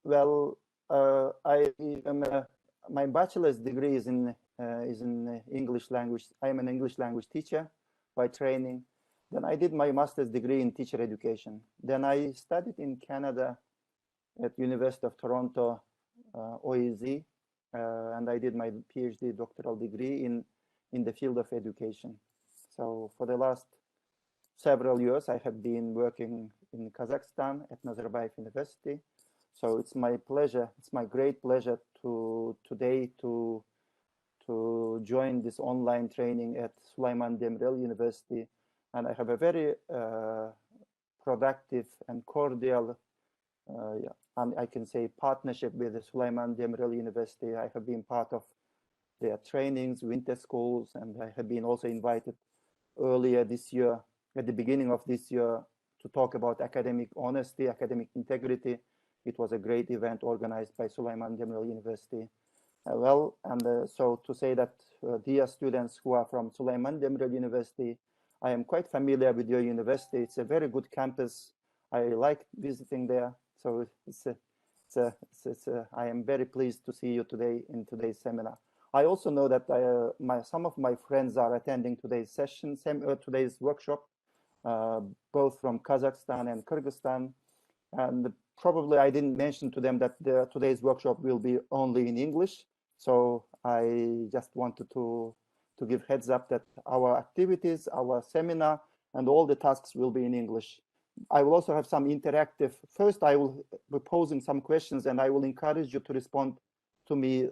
Well, I am my bachelor's degree is in English language. I am an English language teacher by training. Then I did my master's degree in teacher education. Then I studied in Canada at University of Toronto, OEZ, and I did my PhD doctoral degree in the field of education. So for the last several years, I have been working in Kazakhstan at Nazarbayev University. So it's my pleasure, it's my great pleasure today to join this online training at Süleyman Demirel University. And I have a very productive and cordial, and I can say partnership with the Süleyman Demirel University. I have been part of their trainings, winter schools, and I have been also invited earlier this year, at the beginning of this year, to talk about academic honesty, academic integrity. It was a great event organized by Süleyman Demirel University. So to say that, dear students who are from Süleyman Demirel University, I am quite familiar with your university. It's a very good campus. I like visiting there. So I am very pleased to see you today in today's seminar. I also know that some of my friends are attending today's session, today's workshop, both from Kazakhstan and Kyrgyzstan. And probably I didn't mention to them that today's workshop will be only in English. So I just wanted to give heads up that our activities, our seminar, and all the tasks will be in English. I will also have some interactive. First, I will be posing some questions, and I will encourage you to respond to me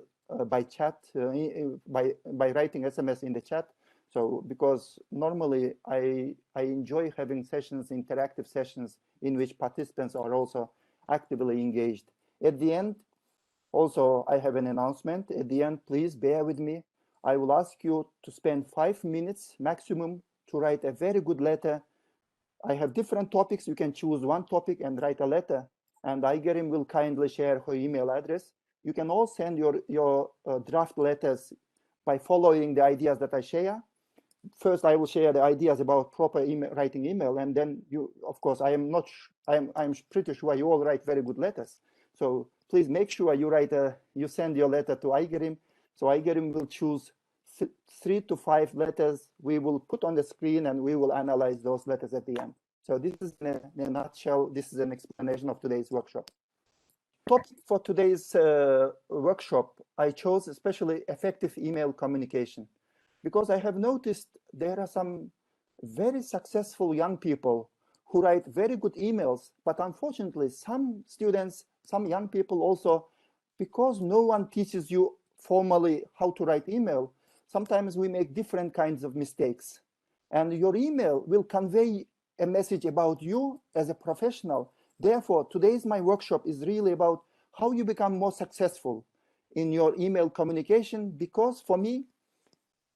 by chat, by writing SMS in the chat. So because normally I enjoy having sessions, interactive sessions, in which participants are also actively engaged. At the end, also I have an announcement. At the end, please bear with me. I will ask you to spend 5 minutes maximum to write a very good letter. I have different topics. You can choose one topic and write a letter, and Aigerim will kindly share her email address. You can all send your draft letters by following the ideas that I share. First, I will share the ideas about proper writing email, and then you, of course, I'm pretty sure you all write very good letters. So please make sure you send your letter to Aigerim. So Aigerim will choose 3 to 5 letters we will put on the screen, and we will analyze those letters at the end. So this is in a nutshell, this is an explanation of today's workshop. Topic for today's workshop, I chose especially effective email communication, because I have noticed there are some very successful young people who write very good emails, but unfortunately some students, some young people also, because no one teaches you formally how to write email, sometimes we make different kinds of mistakes. And your email will convey a message about you as a professional. Therefore, my workshop is really about how you become more successful in your email communication, because for me,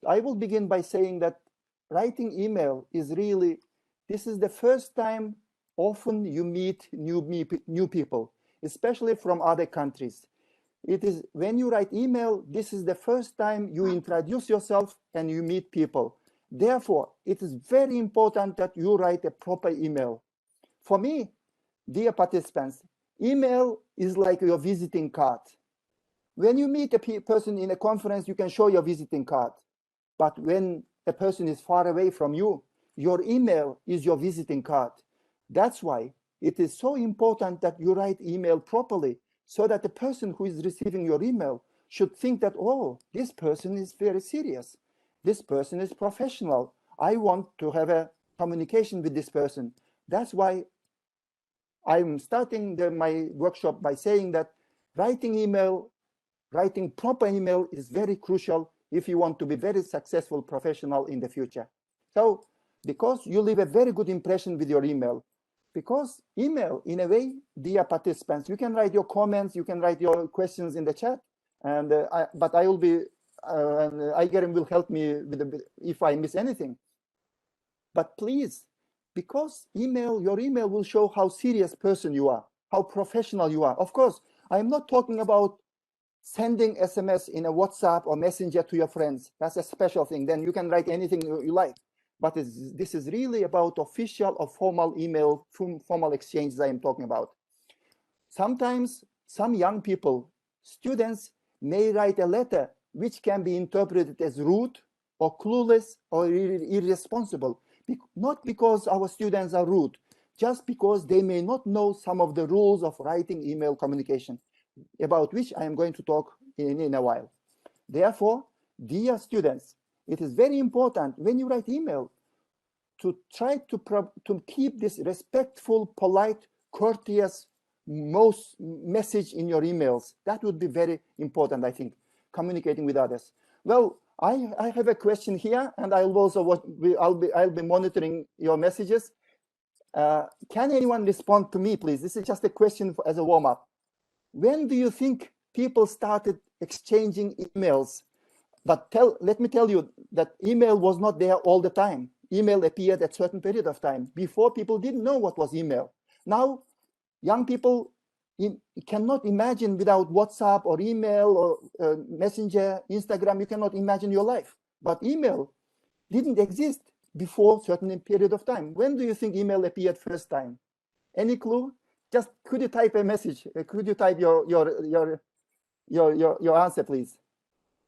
I will begin by saying that writing email is really, this is the first time often you meet new people, especially from other countries. It is when you write email, this is the first time you introduce yourself and you meet people. Therefore, it is very important that you write a proper email. For me, dear participants, email is like your visiting card. When you meet a person in a conference, you can show your visiting card. But when a person is far away from you, your email is your visiting card. That's why it is so important that you write email properly, so that the person who is receiving your email should think that, oh, this person is very serious. This person is professional. I want to have a communication with this person. That's why I'm starting my workshop by saying that writing proper email is very crucial if you want to be very successful professional in the future. So, because you leave a very good impression with your email, because email, in a way, dear participants, you can write your comments, you can write your questions in the chat, and but I will be, Aigerim will help me with if I miss anything. But please, because your email will show how serious person you are, how professional you are. Of course, I'm not talking about sending SMS in a WhatsApp or Messenger to your friends. That's a special thing. Then you can write anything you like. But this is really about official or formal email, formal exchanges I am talking about. Sometimes some young people, students, may write a letter which can be interpreted as rude or clueless or irresponsible, not because our students are rude, just because they may not know some of the rules of writing email communication, about which I am going to talk in a while. Therefore, dear students, it is very important when you write email to try to keep this respectful, polite, courteous message in your emails. That would be very important, I think, communicating with others. Well, I have a question here, and I'll be monitoring your messages. Can anyone respond to me, please? This is just a question as a warm-up. When do you think people started exchanging emails? But let me tell you that email was not there all the time. Email appeared at a certain period of time. Before, people didn't know what was email. Now, young people cannot imagine without WhatsApp or email or Messenger, Instagram, you cannot imagine your life. But email didn't exist before a certain period of time. When do you think email appeared first time? Any clue? Just could you type a message? Could you type your answer, please?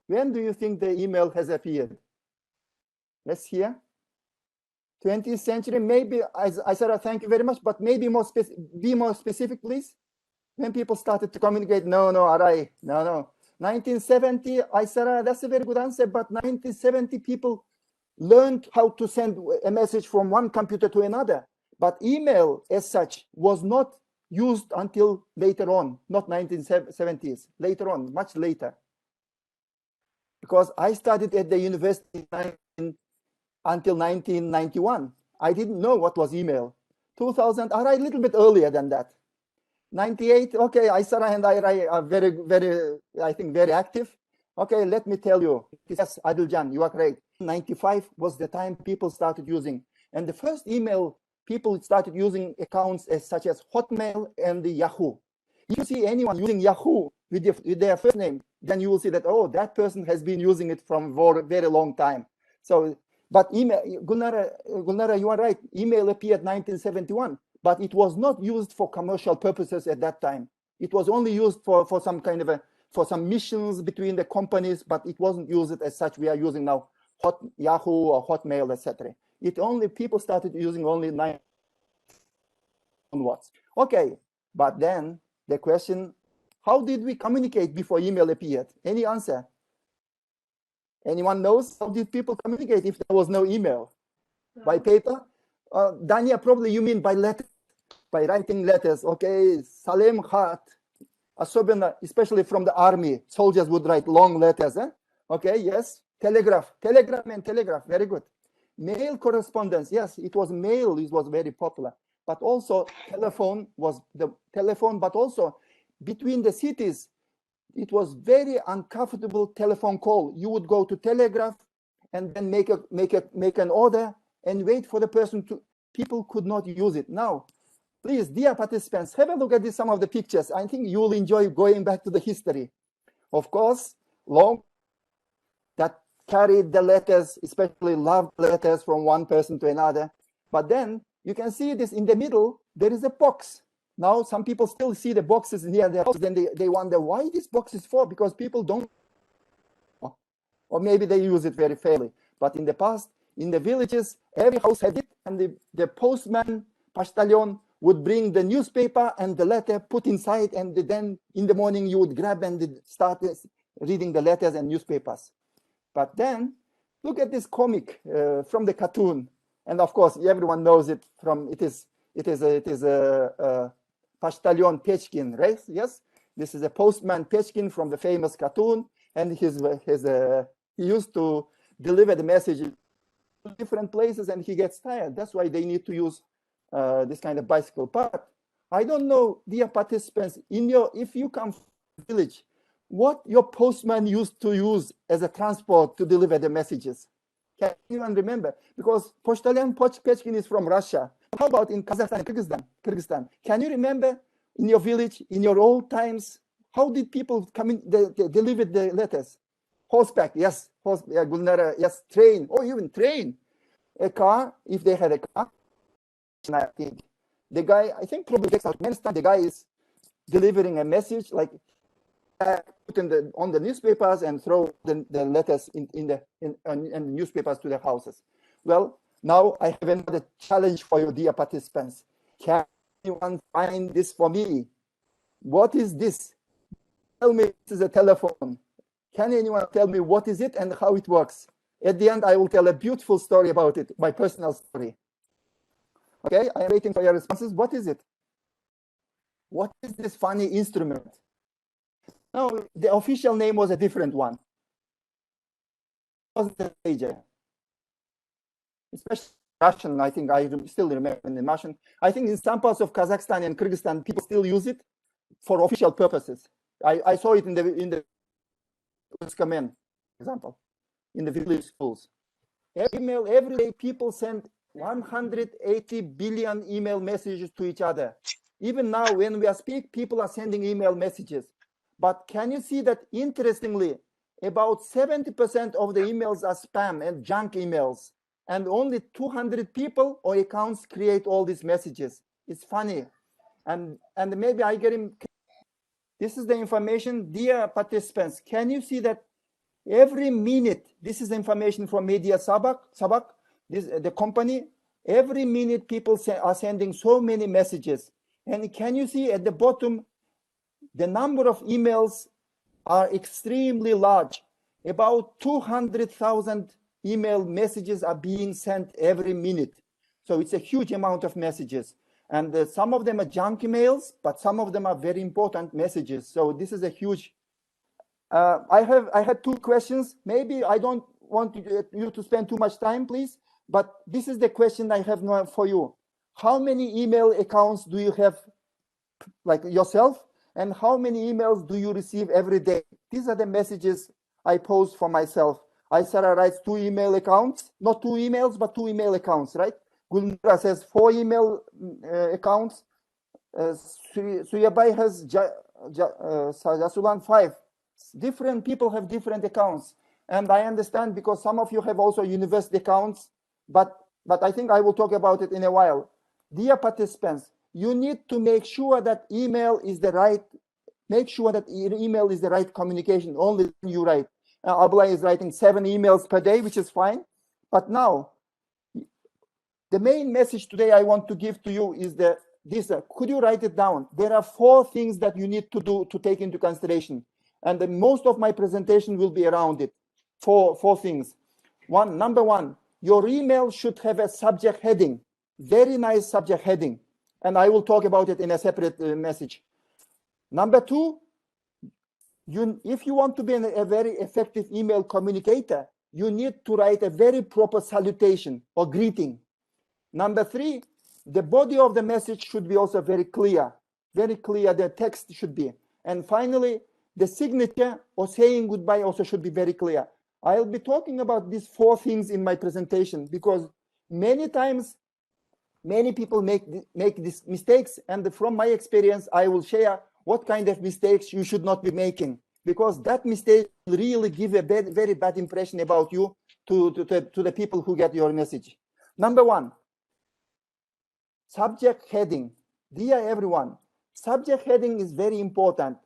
When do you think the email has appeared? Let's hear. 20th century, maybe, Aysara, thank you very much, but maybe be more specific, please. When people started to communicate, no, Arai, no. 1970, Aysara, that's a very good answer, but 1970 people learned how to send a message from one computer to another. But email as such was not used until later on, not 1970s, later on, much later. Because I studied at the university until 1991. I didn't know what was email. 2000, or a little bit earlier than that. 98, okay, Aysara and I are very, I think, very active. Okay, let me tell you. Yes, Adiljan, you are correct. 95 was the time people started using. And the first email, people started using accounts such as Hotmail and the Yahoo. If you see anyone using Yahoo with their first name, then you will see that, oh, that person has been using it from a very long time. So, but email, Gulnara, you are right. Email appeared 1971, but it was not used for commercial purposes at that time. It was only used for some kind of for some missions between the companies, but it wasn't used as such. We are using now Yahoo or Hotmail, etc. People started using only 9 onwards. Okay, but then the question, how did we communicate before email appeared? Any answer? Anyone knows? How did people communicate if there was no email? No. By paper? Dania, probably you mean by letters, by writing letters. Okay, Salem Khat, especially from the army, soldiers would write long letters. Okay, yes. Telegraph, very good. Mail correspondence, yes, it was mail, it was very popular. But also telephone was the telephone, but also between the cities, it was very uncomfortable telephone call. You would go to telegraph and then make an order and wait for the person to, people could not use it. Now, please, dear participants, have a look at some of the pictures. I think you will enjoy going back to the history. Of course, long that carried the letters, especially love letters from one person to another. But then you can see this in the middle, there is a box. Now, some people still see the boxes near their house, then they wonder why this box is for, because people don't, or maybe they use it very fairly. But in the past, in the villages, every house had it, and the postman, Pashtalion, would bring the newspaper and the letter put inside, and then in the morning you would grab and start reading the letters and newspapers. But then, look at this comic from the cartoon, and of course everyone knows it from it is a Pashtalion Pechkin, right? Yes, this is a postman Pechkin from the famous cartoon, and he used to deliver the message to different places, and he gets tired. That's why they need to use this kind of bicycle. But I don't know, dear participants, if you come from the village, what your postman used to use as a transport to deliver the messages. Can anyone remember? Because Poshtalion Pechkin is from Russia. How about in Kazakhstan and Kyrgyzstan? Can you remember in your village, in your old times, how did people come in, they delivered the letters? Horseback, yes. Gulnara, yes. Train, or even train. A car, if they had a car. I think the guy, I think probably takes out the guy is delivering a message, like put on the newspapers and throw the letters in the newspapers to the houses. Well, now I have another challenge for you, dear participants. Can anyone find this for me? What is this? Tell me this is a telephone. Can anyone tell me what is it and how it works? At the end, I will tell a beautiful story about it, my personal story. Okay, I am waiting for your responses. What is it? What is this funny instrument? No, the official name was a different one. It was the pager. Especially Russian, I think I still remember in the Russian. I think in some parts of Kazakhstan and Kyrgyzstan, people still use it for official purposes. I saw it in the command, for example, in the village schools. Every day people send 180 billion email messages to each other. Even now, when we are speaking, people are sending email messages. But can you see that, interestingly, about 70% of the emails are spam and junk emails, and only 200 people or accounts create all these messages. It's funny. And maybe I get him. This is the information, dear participants. Can you see that every minute, this is the information from Media Sabak, the company, every minute people are sending so many messages. And can you see at the bottom, the number of emails are extremely large. About 200,000 email messages are being sent every minute. So it's a huge amount of messages. And some of them are junk emails, but some of them are very important messages. So this is a huge. I had two questions. Maybe I don't want you to spend too much time, please. But this is the question I have now for you. How many email accounts do you have, like yourself? And how many emails do you receive every day? These are the messages I post for myself. Aysara writes 2 email accounts, not 2 emails, but 2 email accounts, right? Gulnura says 4 email accounts. Suyabai has Jasulan 5. Different people have different accounts. And I understand because some of you have also university accounts, but I think I will talk about it in a while. Dear participants, you need to make sure that email is the right, make sure that email is the right communication, only you write. Abla is writing 7 emails per day, which is fine. But now, the main message today I want to give to you is this. Could you write it down? There are 4 things that you need to do to take into consideration. And most of my presentation will be around it. 4 things. Number 1, your email should have a subject heading. Very nice subject heading. And I will talk about it in a separate message. Number 2, if you want to be a very effective email communicator, you need to write a very proper salutation or greeting. Number 3, the body of the message should be also very clear. Very clear, the text should be. And finally, the signature or saying goodbye also should be very clear. I'll be talking about these 4 things in my presentation because many times, many people make these mistakes. And from my experience, I will share what kind of mistakes you should not be making, because that mistake will really give a very bad impression about you to the people who get your message. Number 1, subject heading. Dear everyone, subject heading is very important.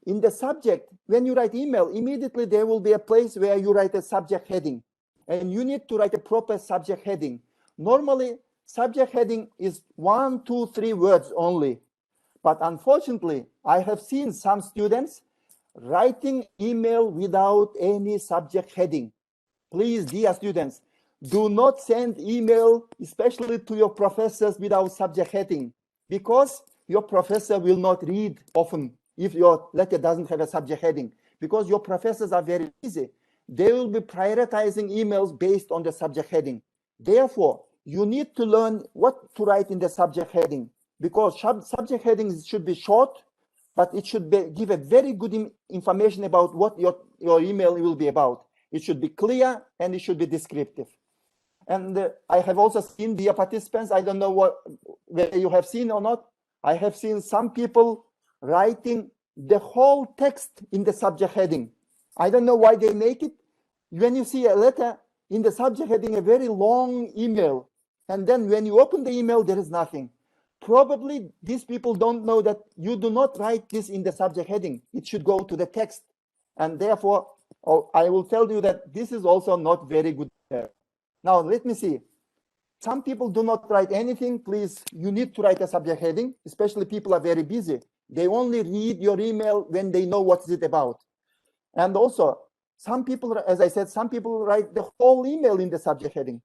In the subject, when you write email, immediately there will be a place where you write a subject heading, and you need to write a proper subject heading. Normally, subject heading is 1, 2, 3 words only. But unfortunately, I have seen some students writing email without any subject heading. Please, dear students, do not send email, especially to your professors, without subject heading, because your professor will not read often if your letter doesn't have a subject heading, because your professors are very busy. They will be prioritizing emails based on the subject heading. Therefore, you need to learn what to write in the subject heading, because subject headings should be short, but it should give a very good information about what your email will be about. It should be clear and it should be descriptive. And I have also seen, dear participants, I don't know whether you have seen or not, I have seen some people writing the whole text in the subject heading. I don't know why they make it. When you see a letter in the subject heading, a very long email, and then when you open the email, there is nothing. Probably these people don't know that you do not write this in the subject heading. It should go to the text. And therefore, I will tell you that this is also not very good. Now, let me see. Some people do not write anything. Please, you need to write a subject heading, especially people are very busy. They only read your email when they know what it's about. And also, some people, as I said, some people write the whole email in the subject heading.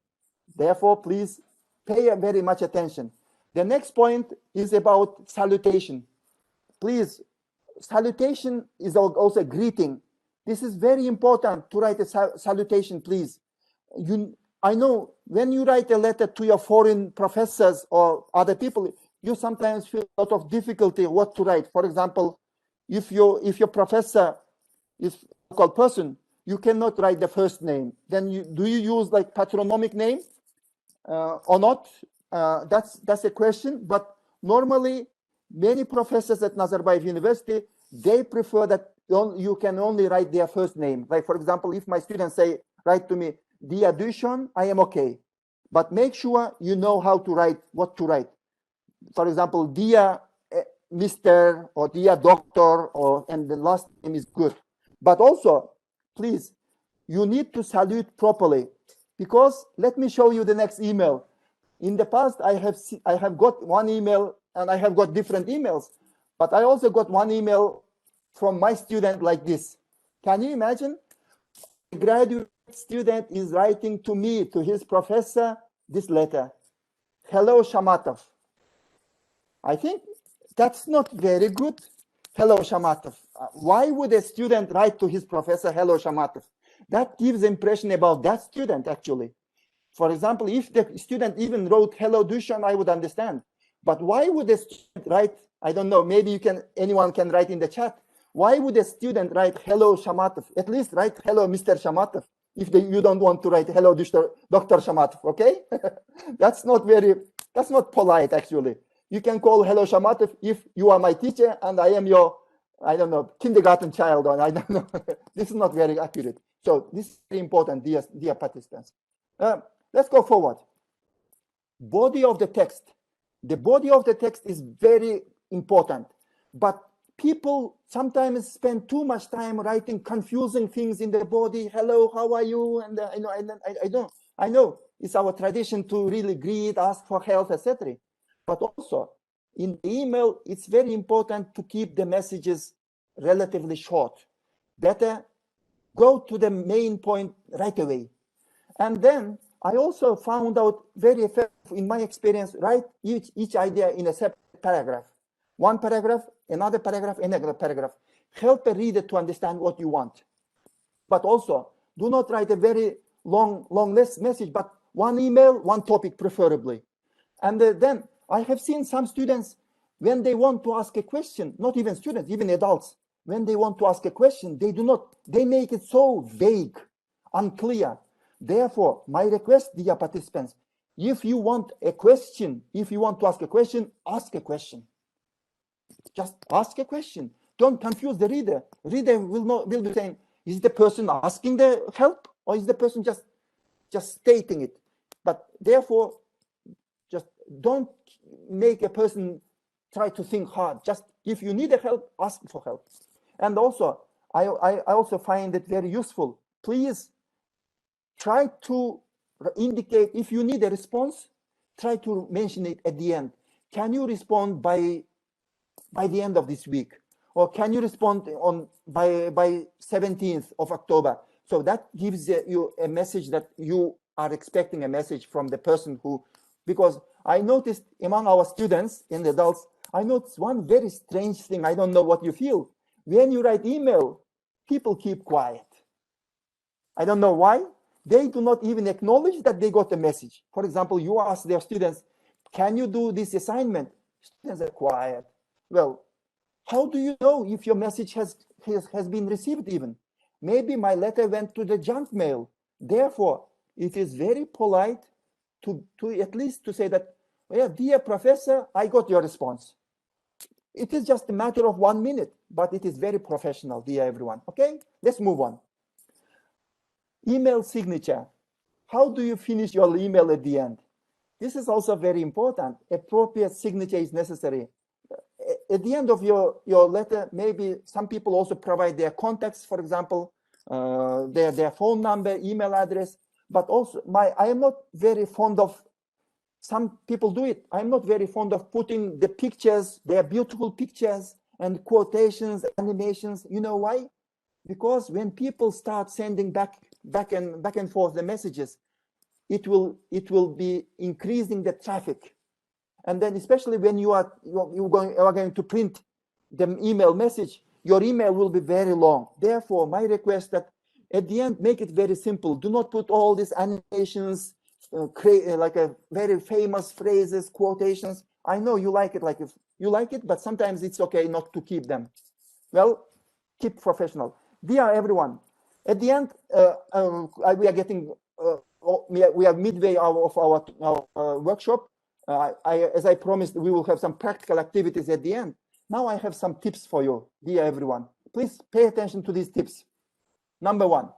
Therefore, please pay very much attention. The next point is about salutation. Please, salutation is also a greeting. This is very important to write a salutation, please. I know when you write a letter to your foreign professors or other people, you sometimes feel a lot of difficulty what to write. For example, if your professor is a local person, you cannot write the first name. Then do you use like patronymic name or not? That's a question. But normally, many professors at Nazarbayev University, they prefer that you can only write their first name. Like, for example, if my students say, write to me, Dear Dushan, I am okay. But make sure you know how to write, what to write. For example, Dear Mr. or Dear Doctor, and the last name is good. But also, please, you need to salute properly. Because let me show you the next email. In the past, I have got one email, and I have got different emails. But I also got one email from my student like this. Can you imagine? A graduate student is writing to me, to his professor, this letter. Hello, Shamatov. I think that's not very good. Hello, Shamatov. Why would a student write to his professor, hello, Shamatov? That gives impression about that student, actually. For example, if the student even wrote, hello, Dushan, I would understand. But why would a student write, I don't know, maybe anyone can write in the chat. Why would a student write, hello, Shamatov? At least write, hello, Mr. Shamatov, if you don't want to write, hello, Dr. Shamatov, okay? That's not polite, actually. You can call hello, Shamatov, if you are my teacher and I am your, I don't know, kindergarten child, or I don't know. This is not very accurate. So this is very important, dear participants. Let's go forward. Body of the text. The body of the text is very important, but people sometimes spend too much time writing confusing things in the body. Hello, how are you? And I know it's our tradition to really greet, ask for health, etc. But also in the email, it's very important to keep the messages relatively short. Better go to the main point right away. And then I also found out very effective, in my experience, write each idea in a separate paragraph. One paragraph, another paragraph, another paragraph. Help a reader to understand what you want. But also, do not write a very long message, but one email, one topic preferably. And then I have seen some students, when they want to ask a question, not even students, even adults, when they want to ask a question, they make it so vague, unclear. Therefore, my request, dear participants, if you want a question, if you want to ask a question, ask a question. Just ask a question. Don't confuse the reader. Reader will be saying, is the person asking the help, or is the person just stating it? But therefore, just don't make a person try to think hard. Just if you need a help, ask for help. And also, I also find it very useful. Please try to indicate, if you need a response, try to mention it at the end. Can you respond by the end of this week? Or can you respond by 17th of October? So that gives you a message that you are expecting a message from the person who, because I noticed among our students and adults, I noticed one very strange thing. I don't know what you feel. When you write email, people keep quiet. I don't know why. They do not even acknowledge that they got the message. For example, you ask their students, can you do this assignment? Students are quiet. Well, how do you know if your message has been received even? Maybe my letter went to the junk mail. Therefore, it is very polite to at least to say that, well, dear professor, I got your response. It is just a matter of 1 minute, but it is very professional, dear everyone. Okay, let's move on. Email signature. How do you finish your email at the end? This is also very important. Appropriate signature is necessary. At the end of your letter, maybe some people also provide their contacts, for example, their phone number, email address. But also, I am not very fond of, some people do it. I'm not very fond of putting the pictures, their beautiful pictures and quotations, animations. You know why? Because when people start sending back and forth the messages, it will be increasing the traffic. And then especially when you are going to print the email message, your email will be very long. Therefore, my request that at the end, make it very simple. Do not put all these animations, like a very famous phrases, quotations. I know you like it, but sometimes it's okay not to keep them. Well, keep professional. Dear everyone, at the end, we are getting, we are midway of our workshop. As I promised, we will have some practical activities at the end. Now I have some tips for you, dear everyone. Please pay attention to these tips. Number one,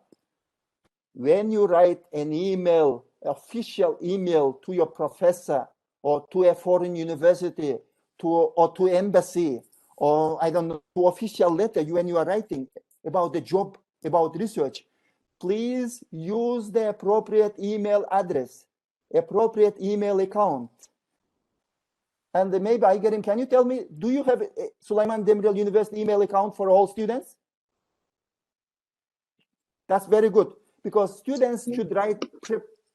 when you write an email, official email to your professor or to a foreign university, or to embassy, or I don't know, to official letter, when you are writing about the job, about research, please use the appropriate email address, appropriate email account. And maybe Aygerim, can you tell me, do you have a Süleyman Demirel University email account for all students? That's very good, because students should write,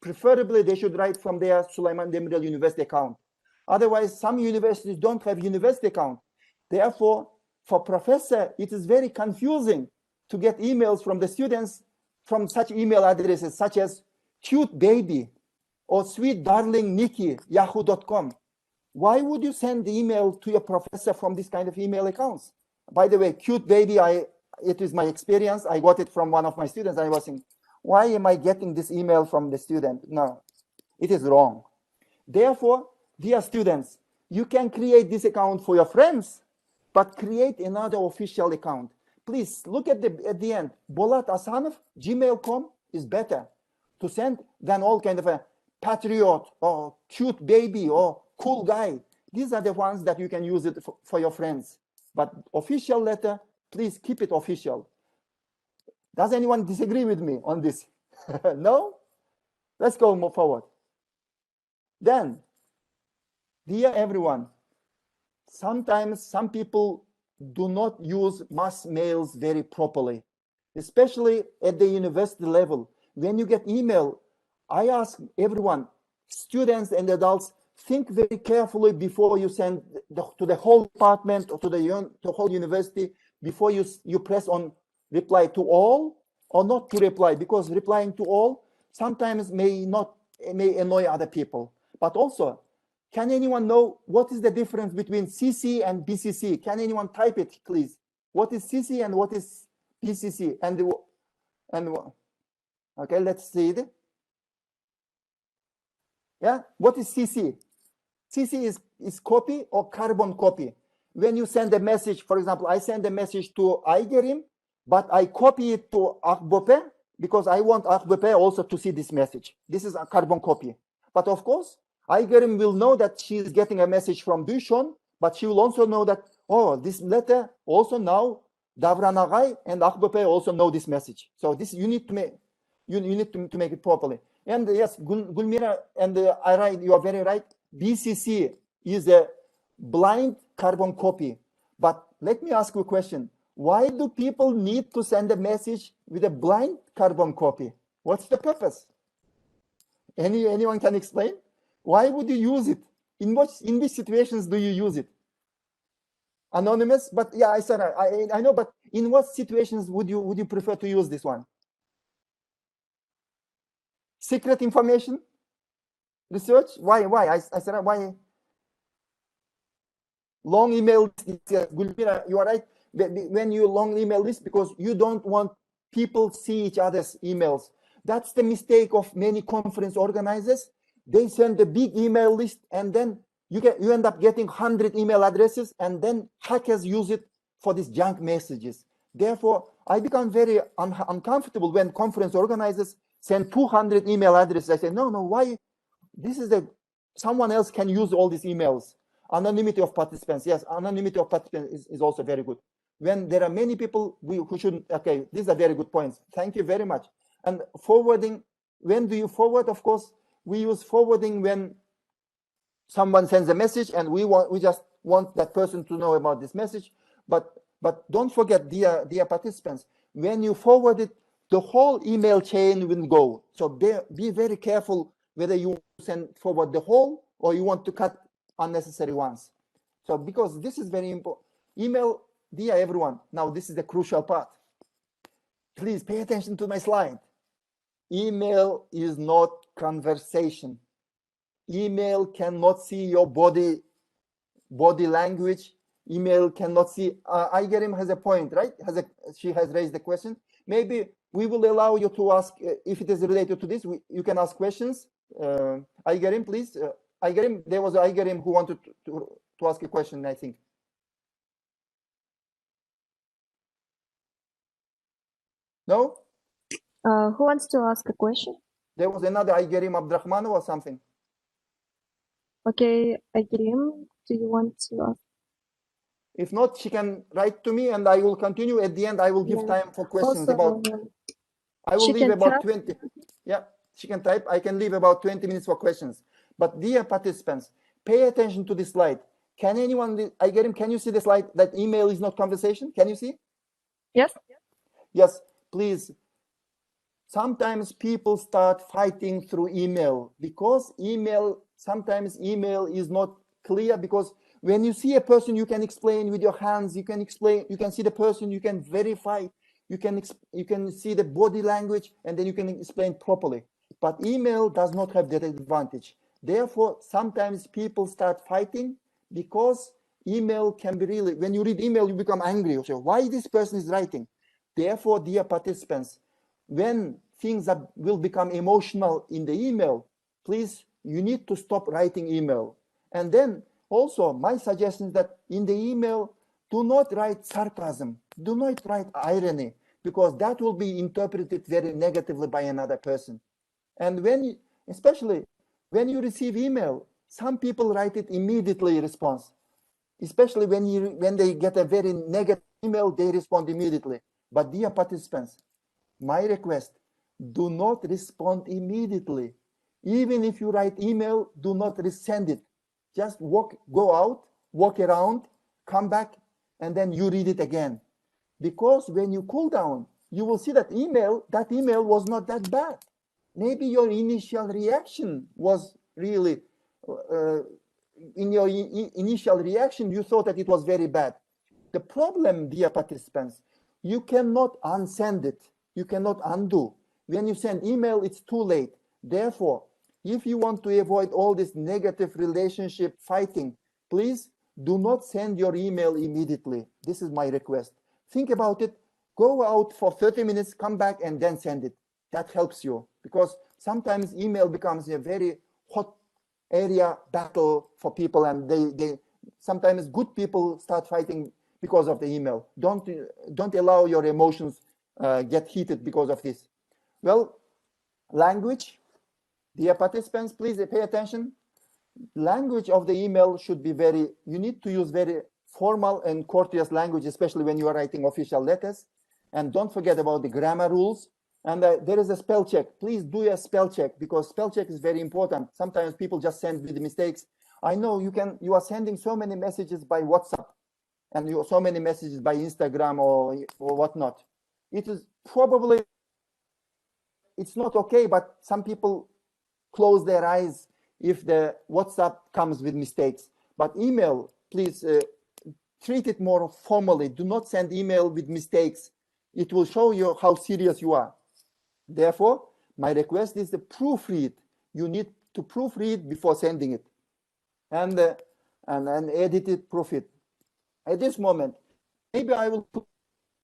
preferably they should write from their Süleyman Demirel University account. Otherwise, some universities don't have university account. Therefore, for professor, it is very confusing to get emails from the students from such email addresses such as cute baby or sweet darling Nikki, yahoo.com. Why would you send the email to your professor from this kind of email accounts? By the way, cute baby, it is my experience. I got it from one of my students. I was thinking, why am I getting this email from the student? No, it is wrong. Therefore, dear students, you can create this account for your friends, but create another official account. Please look at the end. Bolat Asanov, gmail.com is better to send than all kind of a patriot or cute baby or cool guy. These are the ones that you can use it for your friends. But official letter, please keep it official. Does anyone disagree with me on this? No? Let's go move forward. Then, dear everyone, sometimes some people do not use mass mails very properly, especially at the university level. When you get email, I ask everyone, students and adults, think very carefully before you send to the whole department or to the whole university, before you press on reply to all or not to reply, because replying to all sometimes may annoy other people. But also, can anyone know what is the difference between CC and BCC? Can anyone type it, please? What is CC and what is BCC? And okay, let's see it. Yeah, what is CC? CC is copy or carbon copy. When you send a message, for example, I send a message to Aygerim, but I copy it to Akbope because I want Akbope also to see this message. This is a carbon copy. But of course, Aygerim will know that she is getting a message from Dushon, but she will also know that, oh, this letter also now Davran Agay and Akbope also know this message. So this you need to make to make it properly. And yes, Gulmira and you are very right. BCC is a blind carbon copy. But let me ask you a question. Why do people need to send a message with a blind carbon copy? What's the purpose? Anyone can explain? Why would you use it? In which situations do you use it? Anonymous, but yeah, I know, but in what situations would you prefer to use this one? Secret information? Research? Why? I said why? Long email list, Gulmira, you are right. When you long email list, because you don't want people see each other's emails. That's the mistake of many conference organizers. They send a big email list, and then you end up getting 100 email addresses, and then hackers use it for these junk messages. Therefore, I become very uncomfortable when conference organizers send 200 email addresses. I say, no, why? This is someone else can use all these emails. Anonymity of participants. Yes, anonymity of participants is also very good. When there are many people who shouldn't, okay, these are very good points. Thank you very much. And forwarding, when do you forward? Of course, we use forwarding when someone sends a message and we just want that person to know about this message. But don't forget, dear participants, when you forward it, the whole email chain will go. So be very careful whether you send forward the whole or you want to cut unnecessary ones. So because this is very important. Email, dear everyone, now this is the crucial part. Please pay attention to my slide. Email is not conversation. Email cannot see your body language. Email cannot see. Aigerim has a point, right? She has raised the question. Maybe we will allow you to ask if it is related to this. You can ask questions. Aigerim, please. Aigerim, there was Aigerim who wanted to ask a question, I think. No? Who wants to ask a question? There was another Aigerim Abdrahmanov or something. Okay, Aigerim, do you want to ask? If not, she can write to me and I will continue. At the end, I will give time for questions. Also, I will leave about 20. Yeah, she can type. I can leave about 20 minutes for questions. But dear participants, pay attention to this slide. Can anyone, Aigerim, can you see the slide that email is not conversation? Can you see? Yes. Yes, please. Sometimes people start fighting through email because sometimes email is not clear, because when you see a person, you can explain with your hands, you can see the person, you can verify, you can see the body language, and then you can explain properly. But email does not have that advantage. Therefore, sometimes people start fighting because email can be really, when you read email, you become angry. You say, why this person is writing? Therefore, dear participants, when things will become emotional in the email, please, you need to stop writing email. And then also, my suggestion is that in the email, do not write sarcasm, do not write irony, because that will be interpreted very negatively by another person. And especially when you receive email, some people write it immediately response. Especially when they get a very negative email, they respond immediately. But dear participants, my request, do not respond immediately. Even if you write email, do not resend it. Just go out, walk around, come back, and then you read it again. Because when you cool down, you will see that email was not that bad. Maybe your initial reaction was really, in your initial reaction, you thought that it was very bad. The problem, dear participants, you cannot unsend it. You cannot undo. When you send email, it's too late. Therefore, if you want to avoid all this negative relationship fighting, please do not send your email immediately. This is my request. Think about it. Go out for 30 minutes, come back, and then send it. That helps you, because sometimes email becomes a very hot area battle for people, and they sometimes good people start fighting because of the email. Don't allow your emotions get heated because of this. Well, language, dear participants, please pay attention. Language of the email should be you need to use very formal and courteous language, especially when you are writing official letters. And don't forget about the grammar rules. And there is a spell check. Please do a spell check, because spell check is very important. Sometimes people just send with mistakes. I know you are sending so many messages by WhatsApp, and so many messages by Instagram or whatnot. It is probably, it's not okay, but some people close their eyes if the WhatsApp comes with mistakes. But email, please treat it more formally. Do not send email with mistakes. It will show you how serious you are. Therefore, my request is to proofread. You need to proofread before sending it, and edit it, proofread. At this moment, maybe I will put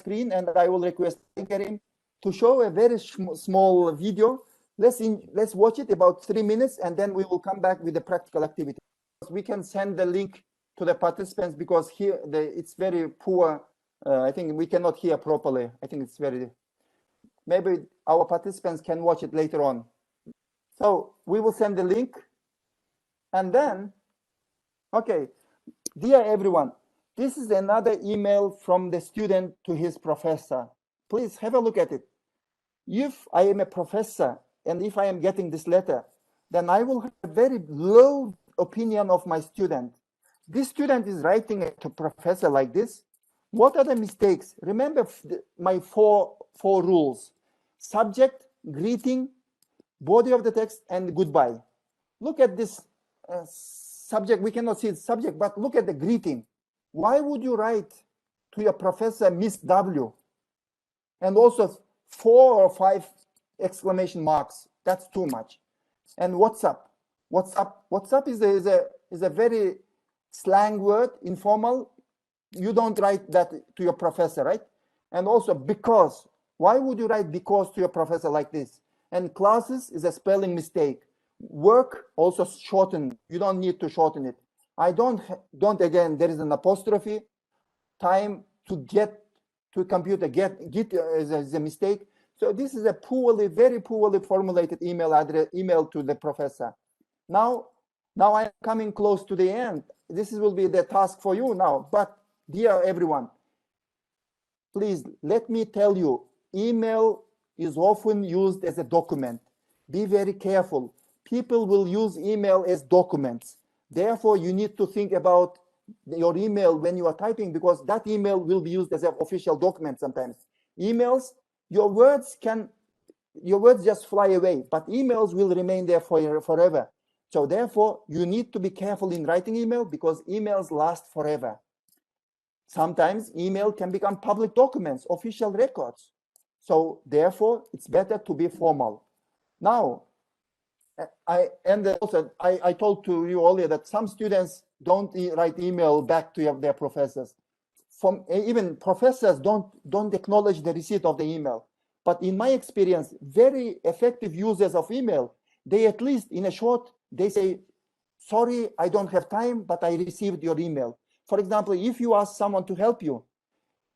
screen and I will request Karim to show a very small video. Let's watch it about 3 minutes, and then we will come back with the practical activity. We can send the link to the participants, because here it's very poor. I think we cannot hear properly. I think it's very. Maybe our participants can watch it later on. So we will send the link. And then, okay, dear everyone, this is another email from the student to his professor. Please have a look at it. If I am a professor and if I am getting this letter, then I will have a very low opinion of my student. This student is writing it to professor like this. What are the mistakes? Remember my four rules: subject, greeting, body of the text, and goodbye. Look at this subject. We cannot see the subject, but look at the greeting. Why would you write to your professor Miss W? And also 4 or 5 exclamation marks. That's too much. And WhatsApp. WhatsApp is a very slang word, informal. You don't write that to your professor, right? And also because. Why would you write because to your professor like this? And classes is a spelling mistake. Work also shorten. You don't need to shorten it. I don't again, there is an apostrophe. Time to get to a computer, get is a mistake. So this is a very poorly formulated email to the professor. Now I'm coming close to the end. This will be the task for you now. But dear everyone, please let me tell you, email is often used as a document. Be very careful. People will use email as documents. Therefore, you need to think about your email when you are typing, because that email will be used as an official document sometimes. Emails, your words just fly away, but emails will remain there forever. So therefore, you need to be careful in writing email, because emails last forever. Sometimes email can become public documents, official records. So therefore, it's better to be formal. Now, I told to you earlier that some students don't write email back to their professors. Even professors don't acknowledge the receipt of the email. But in my experience, very effective users of email, they at least in a short, they say, sorry, I don't have time, but I received your email. For example, if you ask someone to help you,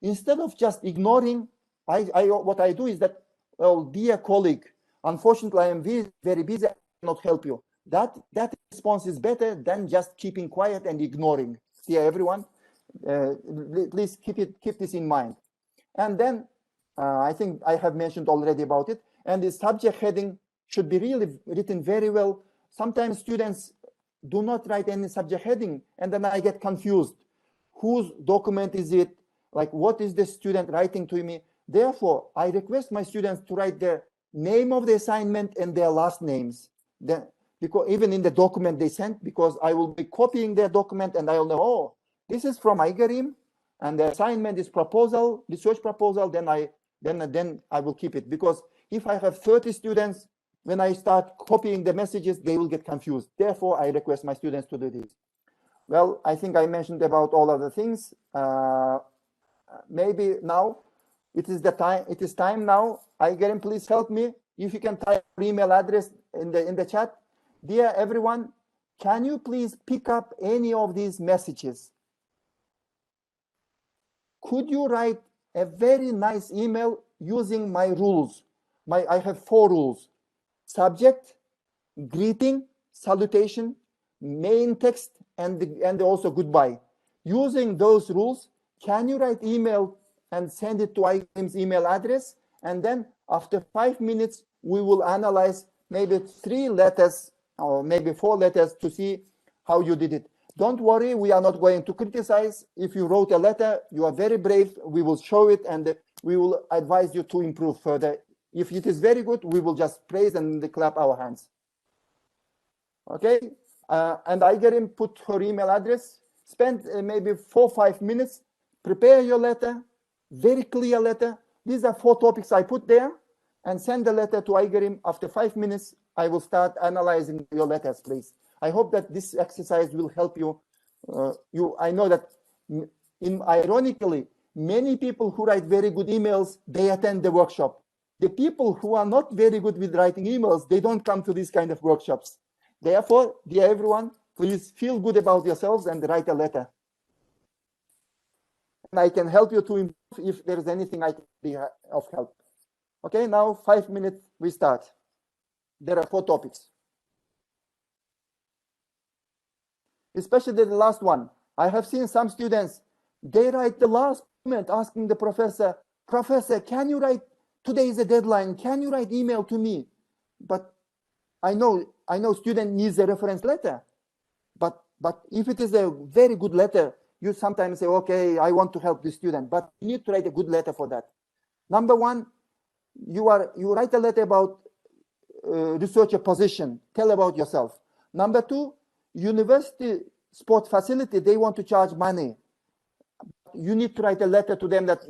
instead of just ignoring, what I do is that, well, dear colleague, unfortunately, I am very busy, I cannot help you. That response is better than just keeping quiet and ignoring. Dear everyone, please keep this in mind. And then I think I have mentioned already about it. And the subject heading should be really written very well. Sometimes students do not write any subject heading, and then I get confused. Whose document is it? Like, what is the student writing to me? Therefore, I request my students to write the name of the assignment and their last names. Then, because even in the document they sent, because I will be copying their document and I will know, oh, this is from Igarim, and the assignment is proposal, research proposal. Then I will keep it, because if I have 30 students, when I start copying the messages, they will get confused. Therefore, I request my students to do this. Well, I think I mentioned about all of the things. Maybe now it is time. It is time now. Igarim, please help me. If you can type your email address in the chat. Dear everyone, can you please pick up any of these messages? Could you write a very nice email using my rules? I have 4 rules: subject, greeting, salutation, main text, and also goodbye. Using those rules, can you write email and send it to Igarim's email address? And then after 5 minutes, we will analyze maybe 3 letters or maybe 4 letters to see how you did it. Don't worry, we are not going to criticize. If you wrote a letter, you are very brave. We will show it and we will advise you to improve further. If it is very good, we will just praise and clap our hands. Okay, and Igarim put her email address. Spend maybe 4 or 5 minutes. Prepare your letter, very clear letter. These are 4 topics I put there, and send the letter to Igarim. After 5 minutes, I will start analyzing your letters, please. I hope that this exercise will help you. I know that, ironically, many people who write very good emails, they attend the workshop. The people who are not very good with writing emails, they don't come to these kind of workshops. Therefore, dear everyone, please feel good about yourselves and write a letter. And I can help you to improve if there is anything I can be of help. Okay, now 5 minutes, we start. There are 4 topics. especially the last one. I have seen some students, they write the last moment asking the professor, Professor, can you write, today is a deadline, can you write email to me? But I know student needs a reference letter. But if it is a very good letter, you sometimes say, okay, I want to help the student, but you need to write a good letter for that. Number one, you write a letter about researcher position, tell about yourself. Number two, university sport facility, they want to charge money. You need to write a letter to them that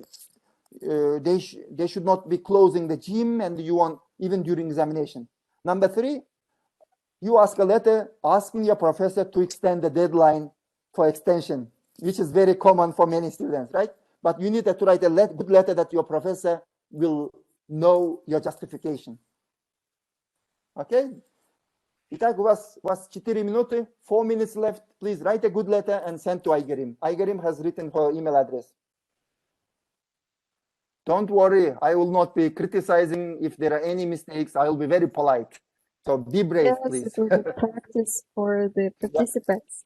they should not be closing the gym, and you want, even during examination. Number three, you ask a letter asking your professor to extend the deadline for extension, which is very common for many students, right? But you need to write a good letter that your professor will know your justification. Okay? Итак, у вас 4 минуты, 4 minutes left. Please write a good letter and send to Aygerim. Aygerim has written her email address. Don't worry, I will not be criticizing if there are any mistakes. I will be very polite. So be brave, please. Yes, it will be practice for the participants.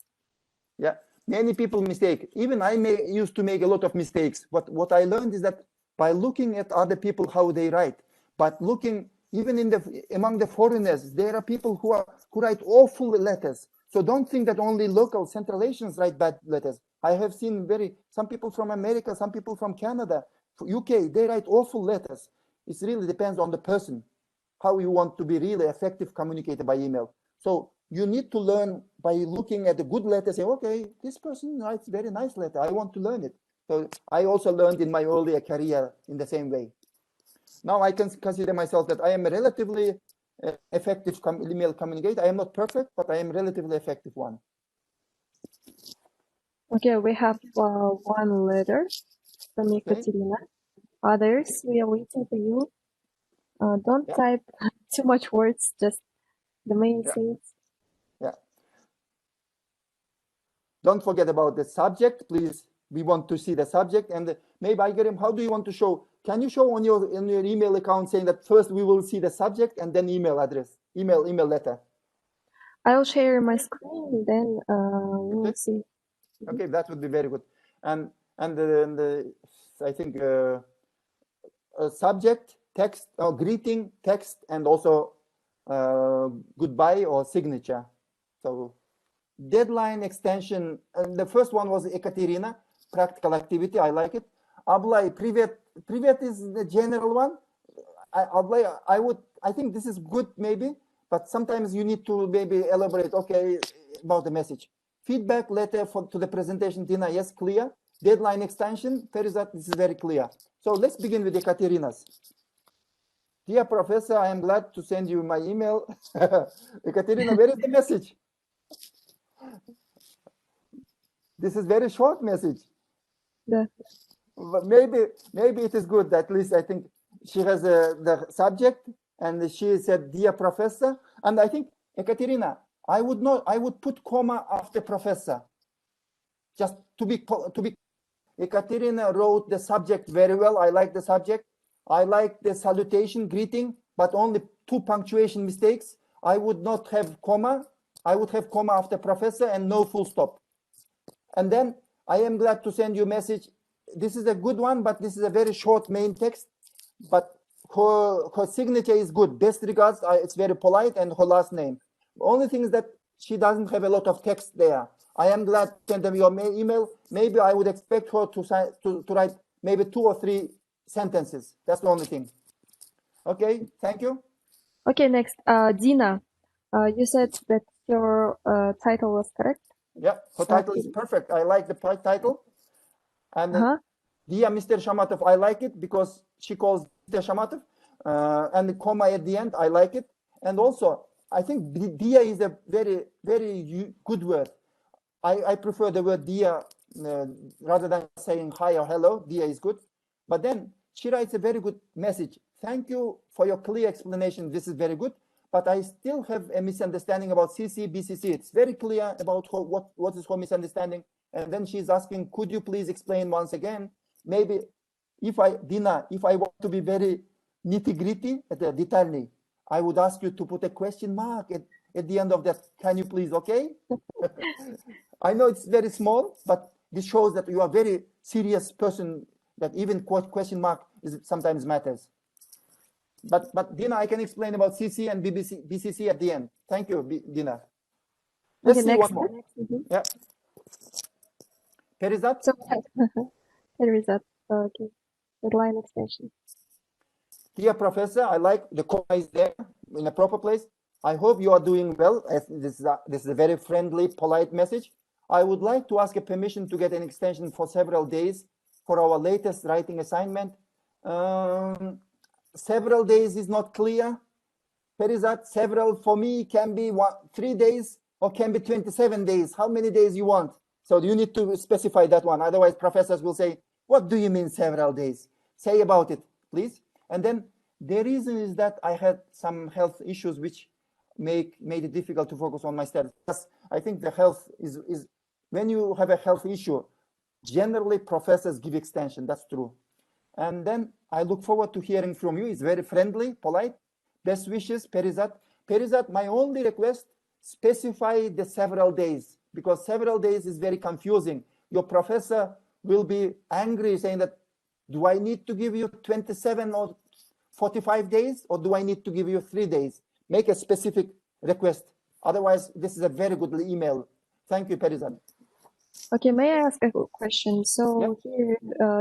Yeah, many people mistake. Even I used to make a lot of mistakes. But what I learned is that by looking at other people, how they write, but looking even among the foreigners, there are people who write awful letters. So don't think that only local Central Asians write bad letters. I have seen some people from America, some people from Canada, UK, they write awful letters. It really depends on the person, how you want to be really effective communicator by email. So you need to learn by looking at the good letter, say, okay, this person writes very nice letter, I want to learn it. So I also learned in my earlier career in the same way. Now I can consider myself that I am a relatively effective email communicator. I am not perfect, but I am a relatively effective one. Okay, we have one letter from Ekaterina. Others, we are waiting for you. Don't type too much words, just the main things. Yeah. Don't forget about the subject, please. We want to see the subject, and maybe Aygerim, how do you want to show? Can you show on your email account saying that first we will see the subject and then email address, email letter? I'll share my screen, then we will see. Okay, that would be very good. And I think subject, text, or greeting, text, and also goodbye or signature. So deadline, extension, and the first one was Ekaterina, practical activity, I like it. Ablay, privet is the general one. Ablay, I think this is good maybe, but sometimes you need to maybe elaborate, okay, about the message. Feedback letter to the presentation, Dina, yes, clear. Deadline extension, Ferizat, this is very clear. So let's begin with Ekaterina's. Dear Professor, I am glad to send you my email. Ekaterina, where is the message? This is very short message. Yeah. But maybe it is good. At least I think she has the subject, and she said, dear Professor. And I think, Ekaterina, I would put comma after professor. Just to be. Ekaterina wrote the subject very well. I like the subject. I like the salutation, greeting, but only 2 punctuation mistakes. I would not have comma. I would have comma after professor and no full stop. And then I am glad to send you a message. This is a good one, but this is a very short main text. But her signature is good. Best regards. It's very polite, and her last name. The only thing is that she doesn't have a lot of text there. I am glad to send them your email. Maybe I would expect her to write maybe 2 or 3 sentences. That's the only thing. Okay, thank you. Okay, next, Dina. You said that your title was correct? Yeah, her title is perfect. I like the title. And Dia Mr. Shamatov, I like it because she calls Mr. Shamatov. And the comma at the end, I like it. And also, I think Dia is a very, very good word. I prefer the word Dia rather than saying hi or hello. Dia is good. But then she writes a very good message. Thank you for your clear explanation. This is very good. But I still have a misunderstanding about CC, BCC. It's very clear about what is her misunderstanding. And then she's asking, could you please explain once again? Maybe Dina, if I want to be very nitty-gritty, detailny, I would ask you to put a question mark at the end of that. Can you please, okay? I know it's very small, but this shows that you are a very serious person, that even question mark is sometimes matters. But Dina, I can explain about CC and BCC at the end. Thank you, Dina. Let's see one more. Yeah. Perizat? So, Perizat, okay. Deadline extension. Dear Professor, I like the comma is there in a proper place. I hope you are doing well. This is a very friendly, polite message. I would like to ask a permission to get an extension for several days for our latest writing assignment. Several days is not clear. Perizat, several for me can be 3 days or can be 27 days. How many days you want? So you need to specify that one. Otherwise, professors will say, what do you mean several days? Say about it, please. And then the reason is that I had some health issues which made it difficult to focus on my studies. I think the health is when you have a health issue, generally professors give extension. That's true. And then I look forward to hearing from you. It's very friendly, polite. Best wishes, Perizat. Perizat, my only request, specify the several days, because several days is very confusing. Your professor will be angry saying that, do I need to give you 27 or 45 days, or do I need to give you 3 days? Make a specific request. Otherwise, this is a very good email. Thank you, Perizat. Okay, may I ask a question? So here,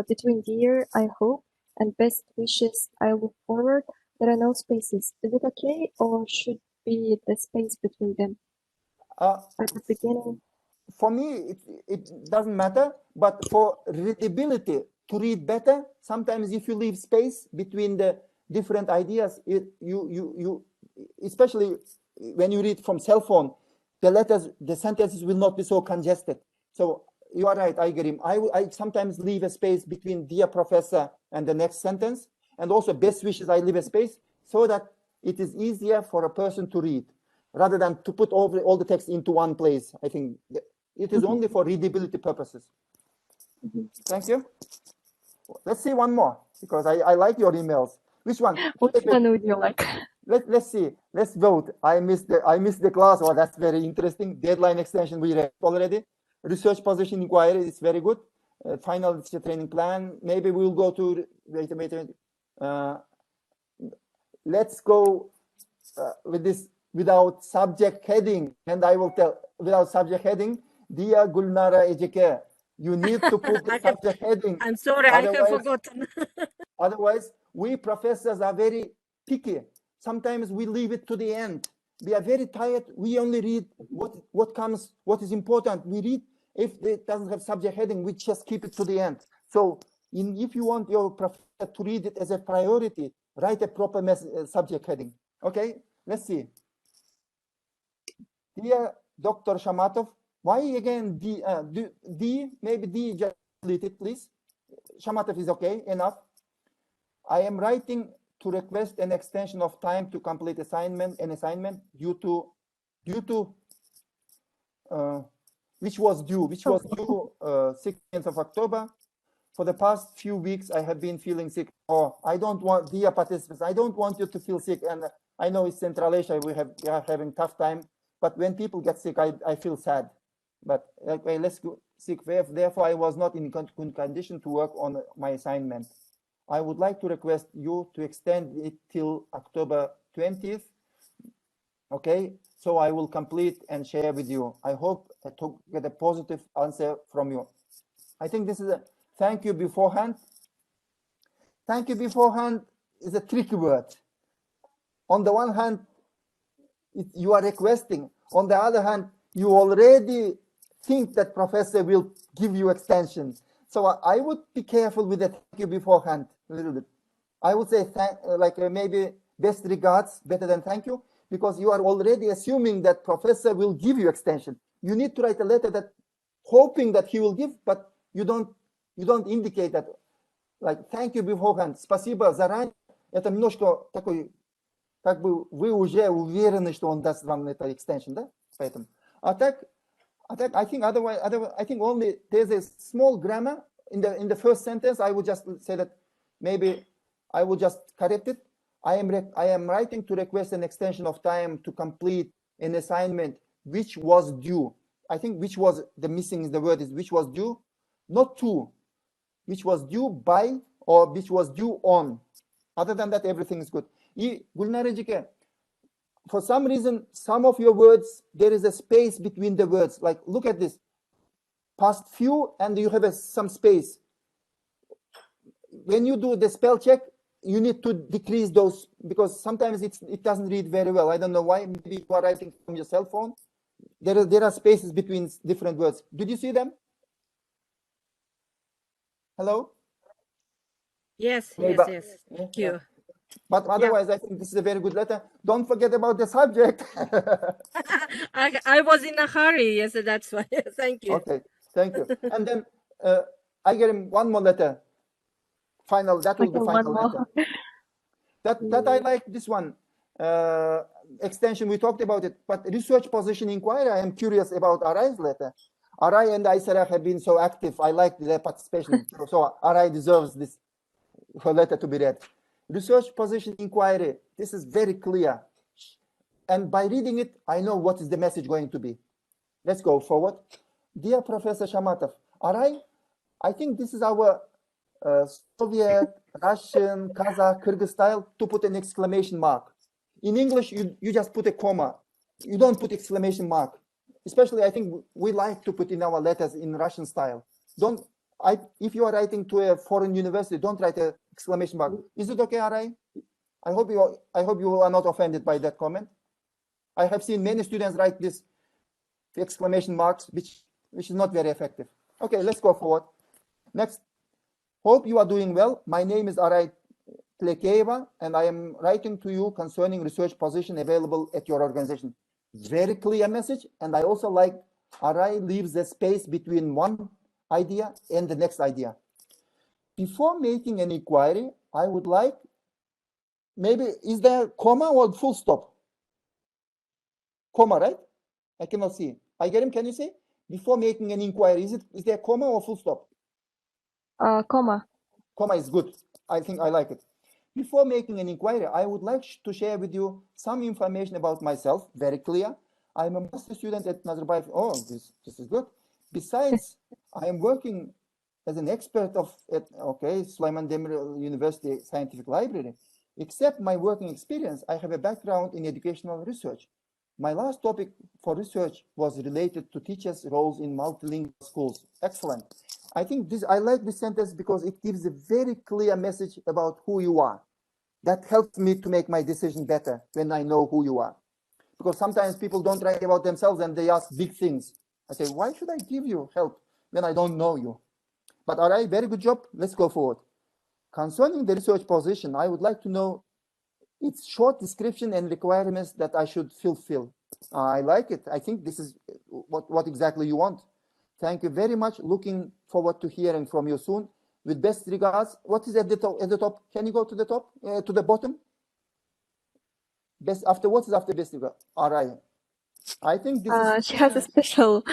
between dear, I hope, and best wishes, I look forward, there are no spaces. Is it okay, or should be the space between them at the beginning? For me, it doesn't matter, but for readability, to read better, sometimes if you leave space between the different ideas, you especially when you read from cell phone, the sentences will not be so congested. So you are right, I get him. I sometimes leave a space between dear professor and the next sentence, and also best wishes, I leave a space so that it is easier for a person to read, rather than to put all the text into one place. I think it is only for readability purposes. Thank you. Let's see one more, because I like your emails. Which one? Which one would you like? Let's see. Let's vote. I missed the class. Oh, that's very interesting. Deadline extension we read already. Research position inquiry is very good. Final teacher training plan. Maybe we'll go to wait. Let's go with this without subject heading, and I will tell without subject heading. Dear Gulnara Ejike, you need to put the subject heading. I'm sorry, I have forgotten. Otherwise, we professors are very picky. Sometimes we leave it to the end. We are very tired. We only read what is important. We read. If it doesn't have subject heading, we just keep it to the end. So if you want your professor to read it as a priority, write a proper subject heading. Okay, let's see. Dear Dr. Shamatov, why again D? Maybe D, just delete it, please. Shamatov is okay, enough. I am writing to request an extension of time to complete an assignment due to which was due 16th of October. For the past few weeks, I have been feeling sick. Oh, I don't want, dear participants, I don't want you to feel sick. And I know it's Central Asia, we are having tough time. But when people get sick, I feel sad. But okay, let's go sick. Therefore, I was not in condition to work on my assignment. I would like to request you to extend it till October 20th. Okay, so I will complete and share with you. I hope to get a positive answer from you. I think this is a thank you beforehand. Thank you beforehand is a tricky word. On the one hand, you are requesting. On the other hand, you already think that professor will give you extensions. So I would be careful with the thank you beforehand a little bit. I would say maybe best regards better than thank you, because you are already assuming that professor will give you extension. You need to write a letter that hoping that he will give, but you don't indicate that. Like thank you beforehand. Спасибо заранее. Это немножко такой, как бы вы уже уверены, что он даст вам это extension, да? Поэтому. I think otherwise, I think only there's a small grammar in the first sentence. I would just say that maybe I would just correct it. I am writing to request an extension of time to complete an assignment which was due. I think which was the missing the word is which was due, not to, which was due by or which was due on. Other than that, everything is good. For some reason, some of your words, there is a space between the words. Like, look at this. Past few, and you have some space. When you do the spell check, you need to decrease those because sometimes it doesn't read very well. I don't know why. Maybe you are writing from your cell phone. There are spaces between different words. Did you see them? Hello? Yes, Maybe, yes. Thank yeah. you. But otherwise, I think this is a very good letter. Don't forget about the subject. I was in a hurry, yes, that's why. Thank you. Okay, thank you. And then I get him one more letter. Final, that will be final letter. That I like this one. Extension, we talked about it, but research position inquiry, I am curious about Aray's letter. Aray and Aysara have been so active. I like their participation. So Aray deserves this her letter to be read. Research position inquiry, this is very clear. And by reading it, I know what is the message going to be. Let's go forward. Dear Professor Shamatov, Aray, I think this is our Soviet, Russian, Kazakh, Kyrgyz style to put an exclamation mark. In English, you just put a comma. You don't put exclamation mark. Especially, I think we like to put in our letters in Russian style. If you are writing to a foreign university, don't write an exclamation mark. Is it okay, Aray? I hope you are not offended by that comment. I have seen many students write this exclamation marks, which is not very effective. Okay, let's go forward. Next. Hope you are doing well. My name is Aray Tlekeva, and I am writing to you concerning research position available at your organization. Very clear message, and I also like Aray leaves a space between one idea and the next idea. Before making an inquiry, I would like, maybe, is there comma or full stop? Comma, right? I cannot see. I get him, can you see? Before making an inquiry, is there comma or full stop? Comma. Comma is good. I think I like it. Before making an inquiry, I would like to share with you some information about myself, very clear. I'm a master student at Nazarbayev. Oh, this is good. Besides, I am working as an expert at Süleyman Demirel University Scientific Library. Except my working experience, I have a background in educational research. My last topic for research was related to teachers' roles in multilingual schools. Excellent. I think I like this sentence because it gives a very clear message about who you are. That helps me to make my decision better when I know who you are. Because sometimes people don't write about themselves and they ask big things. I say, why should I give you help when I don't know you? But all right, very good job. Let's go forward. Concerning the research position, I would like to know its short description and requirements that I should fulfill. I like it. I think this is what exactly you want. Thank you very much. Looking forward to hearing from you soon. With best regards. What is at the top? Can you go to the top, to the bottom? Best after what is after best regards? All right. I think this is. She has a special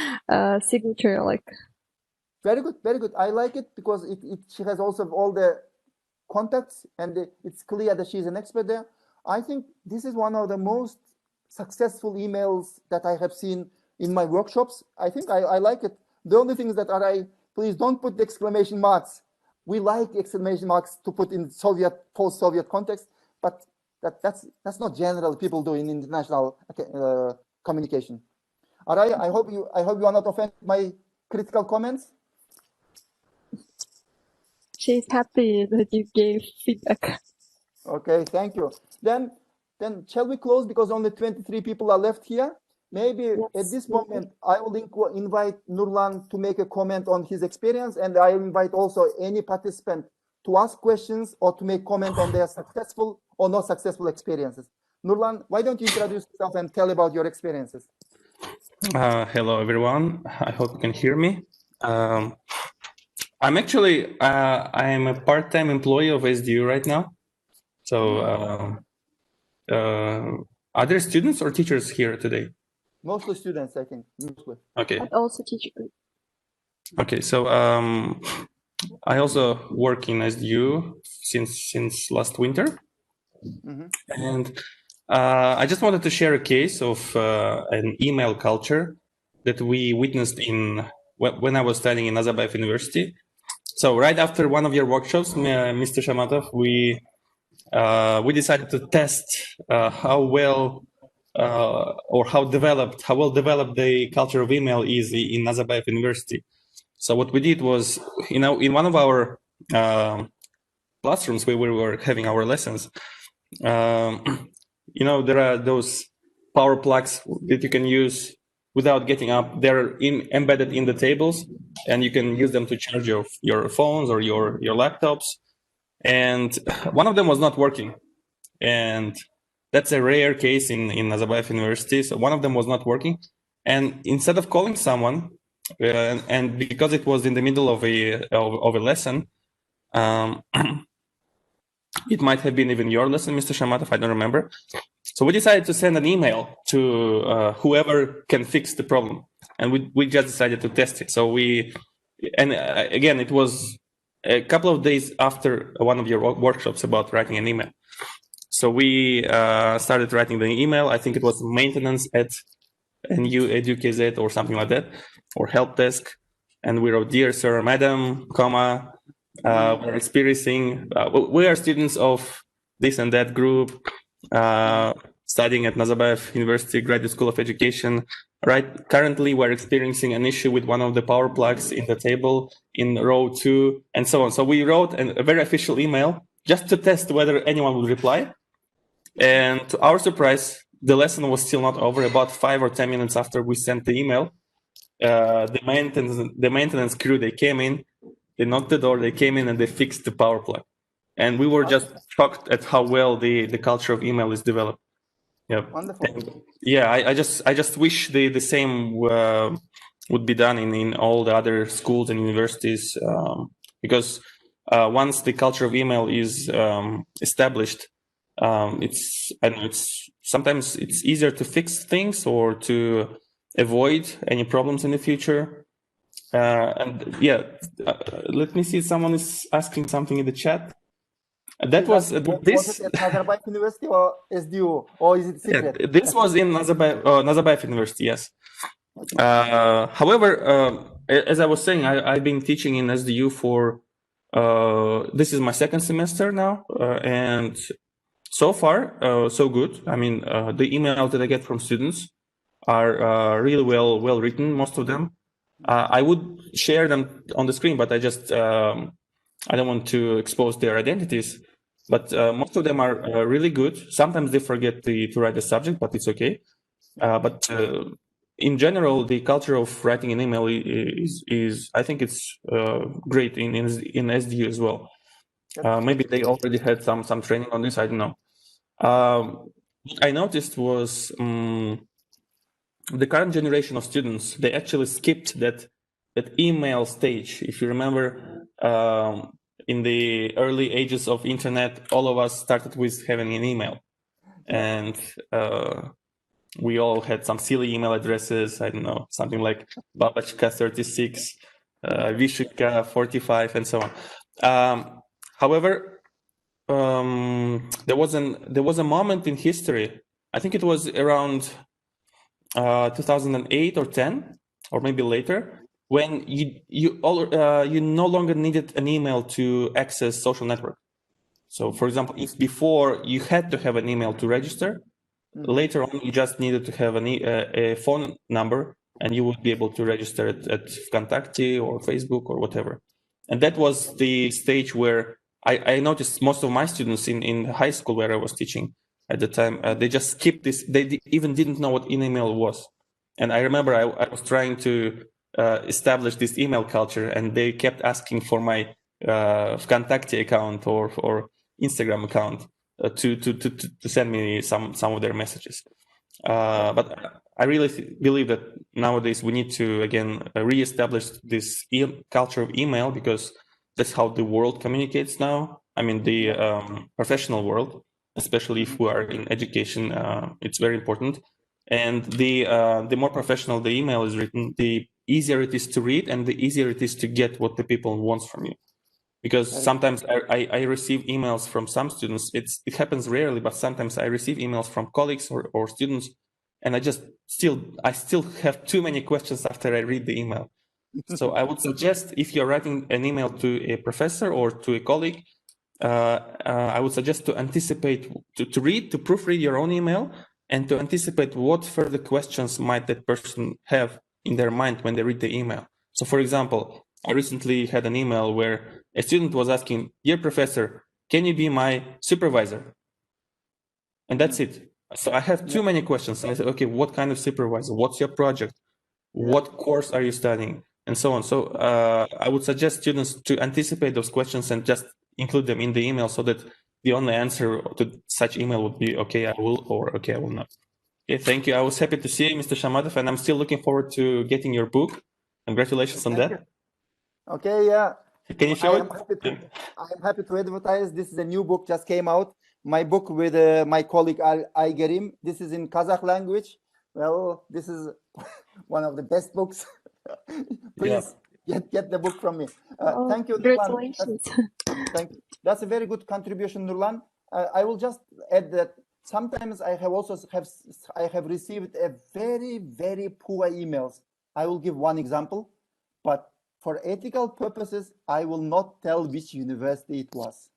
signature, like. Very good, very good. I like it because she has also all the contacts and it's clear that she's an expert there. I think this is one of the most successful emails that I have seen in my workshops. I think I like it. The only thing is that please don't put the exclamation marks. We like exclamation marks to put in post-Soviet context, but that's not general people do in international communication. Aray, I hope you are not offended by my critical comments. She's happy that you gave feedback. Okay, thank you. Then shall we close because only 23 people are left here? Maybe yes. At this moment, I will invite Nurlan to make a comment on his experience, and I invite also any participant to ask questions or to make comment on their successful or not successful experiences. Nurlan, why don't you introduce yourself and tell about your experiences? Hello, everyone. I hope you can hear me. I'm actually, I'm a part-time employee of SDU right now. So are there students or teachers here today? Mostly students, I think. Mostly. Okay. But also teachers. Okay, so I also work in SDU since last winter. Mm-hmm. And I just wanted to share a case of an email culture that we witnessed when I was studying in Nazarbayev University. So right after one of your workshops, Mr. Shamatov, we decided to test how well well developed the culture of email is in Nazarbayev University. So what we did was, in one of our classrooms where we were having our lessons, there are those power plugs that you can use without getting up. They're embedded in the tables, and you can use them to charge your phones or your laptops. And one of them was not working, and that's a rare case in Nazarbayev University. So one of them was not working, and instead of calling someone, and because it was in the middle of a lesson, it might have been even your lesson, Mr. Shamatov, I don't remember. So we decided to send an email to whoever can fix the problem, and we just decided to test it. So again, it was a couple of days after one of your workshops about writing an email. So we started writing the email. I think it was maintenance at NU EduKZ or something like that, or help desk. And we wrote, "Dear sir, madam, comma, we're experiencing, we are students of this and that group, studying at Nazarbayev University Graduate School of Education. Right, currently we're experiencing an issue with one of the power plugs in the table in row 2, and so on." So we wrote a very official email just to test whether anyone would reply. And to our surprise, the lesson was still not over. About 5 or 10 minutes after we sent the email, the maintenance crew, they came in, they knocked the door, they came in and they fixed the power plug. And we were just shocked at how well the culture of email is developed. Yeah. Wonderful. And yeah, I just wish the same would be done in all the other schools and universities, because once the culture of email is established, sometimes it's easier to fix things or to avoid any problems in the future. And yeah, let me see. Someone is asking something in the chat. That was this. Was it at Nazarbayev University or SDU, or is it secret? Yeah, this was in Nazarbayev University. Yes. However, as I was saying, I've been teaching in SDU for this is my second semester now, and so far so good. I mean, the emails that I get from students are really well written. Most of them. I would share them on the screen, but I don't want to expose their identities. But most of them are really good. Sometimes they forget to write the subject, but it's okay. But in general, the culture of writing an email is I think it's great in SDU as well. Maybe they already had some training on this. I don't know. What I noticed was the current generation of students, they actually skipped that email stage. If you remember, in the early ages of internet, all of us started with having an email, and we all had some silly email addresses. I don't know, something like babachka36, vishika 45, and so on. However, there was a moment in history. I think it was around 2008 or 10, or maybe later, when you no longer needed an email to access social network. So, for example, if before you had to have an email to register, later on you just needed to have a phone number, and you would be able to register at Vkontakte or Facebook or whatever. And that was the stage where I noticed most of my students in high school where I was teaching at the time, they just skipped this. They even didn't know what email was. And I remember I was trying to establish this email culture, and they kept asking for my Vkontakte account or Instagram account to send me some of their messages. But I really believe that nowadays we need to again reestablish this culture of email, because that's how the world communicates now. I mean, the professional world, especially if we are in education, it's very important. And the more professional the email is written, the easier it is to read, and the easier it is to get what the people wants from you. Because sometimes I receive emails from some students. It happens rarely, but sometimes I receive emails from colleagues or students, and I still have too many questions after I read the email. So I would suggest, if you're writing an email to a professor or to a colleague, I would suggest to anticipate, to proofread your own email, and to anticipate what further questions might that person have in their mind when they read the email. So for example, I recently had an email where a student was asking, "Dear professor, can you be my supervisor?" And that's it. So I have too many questions. And I said, okay, what kind of supervisor? What's your project? What course are you studying? And so on. So I would suggest students to anticipate those questions and just include them in the email, so that the only answer to such email would be, okay, I will, or okay, I will not. Okay, thank you. I was happy to see you, Mr. Shamadov, and I'm still looking forward to getting your book. Congratulations on that. Okay, yeah. Can you show it? I'm happy to advertise. This is a new book, just came out. My book with my colleague Aygerim. This is in Kazakh language. Well, this is one of the best books. Please get the book from me. Thank you, Nurlan. Congratulations. Thank you. That's a very good contribution, Nurlan. I will just add that sometimes I have received a very poor emails. I will give one example, but for ethical purposes, I will not tell which university it was.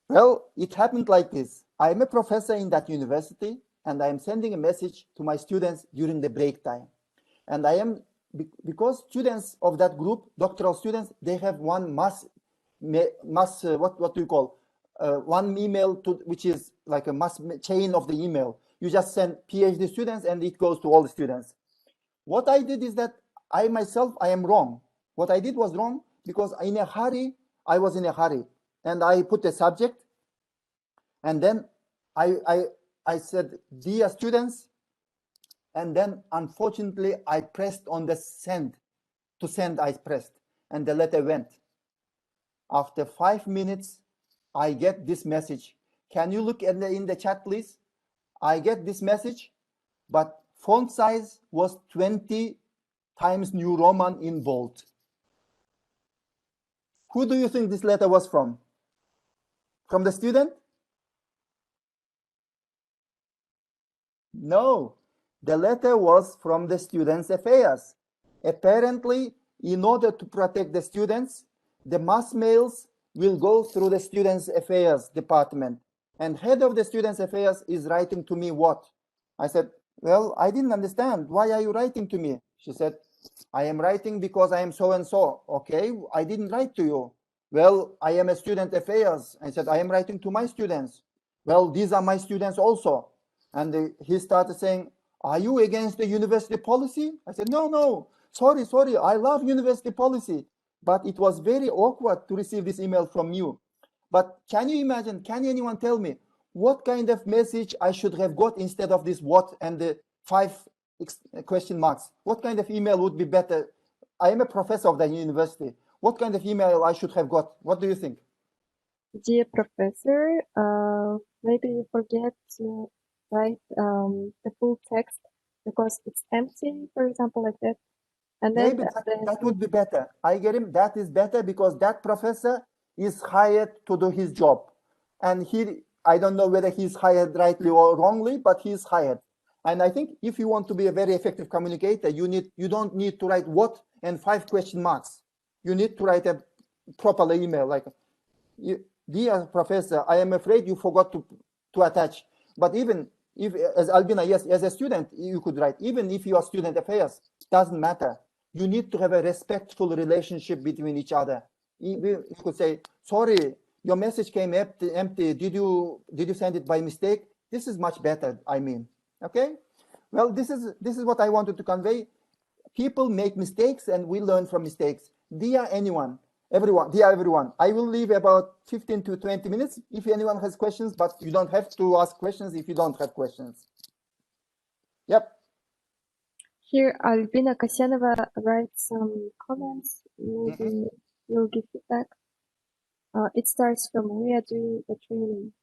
Well, it happened like this. I'm a professor in that university, and I am sending a message to my students during the break time. And I am, because students of that group, doctoral students, they have one what do you call? One email which is like a mass chain of the email. You just send PhD students and it goes to all the students. What I did is that I am wrong. What I did was wrong because I was in a hurry, and I put a subject, and then I said, "Dear students," and then unfortunately I pressed on the send. To send, I pressed, and the letter went. After 5 minutes, I get this message. Can you look in the chat, please? I get this message, but font size was 20 Times New Roman in bold. Who do you think this letter was from? From the student? No, the letter was from the students' affairs. Apparently, in order to protect the students, the mass mails will go through the students' affairs department. And head of the students' affairs is writing to me what? I said, well, I didn't understand. Why are you writing to me? She said, I am writing because I am so-and-so. Okay, I didn't write to you. Well, I am a student affairs. I said, I am writing to my students. Well, these are my students also. And he started saying, are you against the university policy? I said, no, sorry, I love university policy. But it was very awkward to receive this email from you. But can you imagine, can anyone tell me what kind of message I should have got instead of this what and the 5 question marks? What kind of email would be better? I am a professor of the university. What kind of email I should have got? What do you think? Dear professor, maybe you forget to write the full text because it's empty, for example, like that. And then maybe that would be better. I get him. That is better because that professor is hired to do his job. And I don't know whether he's hired rightly or wrongly, but he's hired. And I think if you want to be a very effective communicator, you don't need to write what and 5 question marks. You need to write a proper email like, dear professor, I am afraid you forgot to attach. But even if, as Albina, yes, as a student, you could write, even if you are student affairs, doesn't matter. You need to have a respectful relationship between each other. You could say, sorry, your message came empty. Did you send it by mistake? This is much better, I mean. Okay? Well, this is what I wanted to convey. People make mistakes and we learn from mistakes. Dear everyone, I will leave about 15 to 20 minutes if anyone has questions, but you don't have to ask questions if you don't have questions. Yep. Here, Albina Kasyanova writes some comments. Maybe you'll give feedback. It starts from we are doing the training.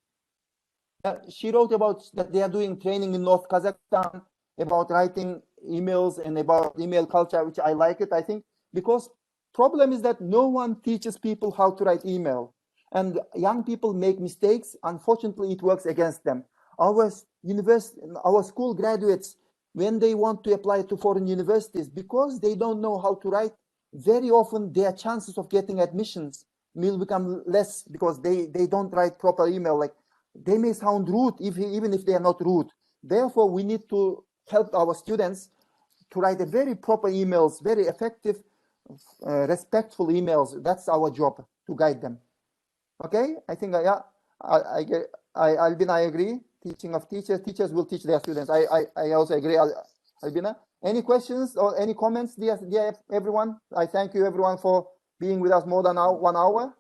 She wrote about that they are doing training in North Kazakhstan about writing emails and about email culture, which I like it, I think, because problem is that no one teaches people how to write email. And young people make mistakes. Unfortunately, it works against them. our university, our school graduates, when they want to apply to foreign universities, because they don't know how to write, very often their chances of getting admissions will become less because they don't write proper email. Like, they may sound rude even if they are not rude. Therefore, we need to help our students to write a very proper emails, very effective, respectful emails. That's our job, to guide them. Okay, I think Albina, I agree. Teaching of teachers will teach their students. I also agree, Albina. Any questions or any comments, dear everyone? I thank you everyone for being with us more than 1 hour.